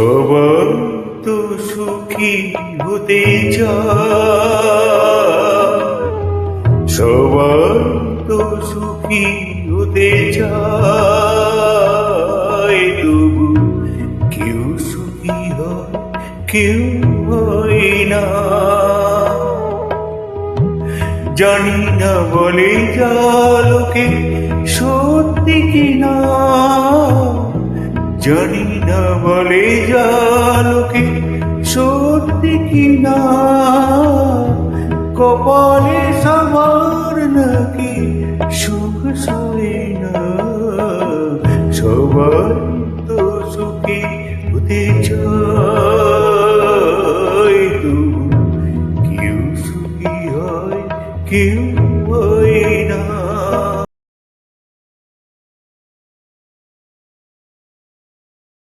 সবাই তো সুখী হতে চায়, সবাই তো সুখী হতে চায়, তবু কেউ সুখী হয়, কেউ হয় না। জানি না বলে যা লোকে সত্যি কিনা, জানি না বলে যা লোকে সত্যি কিনা, কপালে সবার নাকি সুখ সয় না। সবাই তো সুখী হতে চায়, তবু কেউ সুখী হয়, কেউ হয়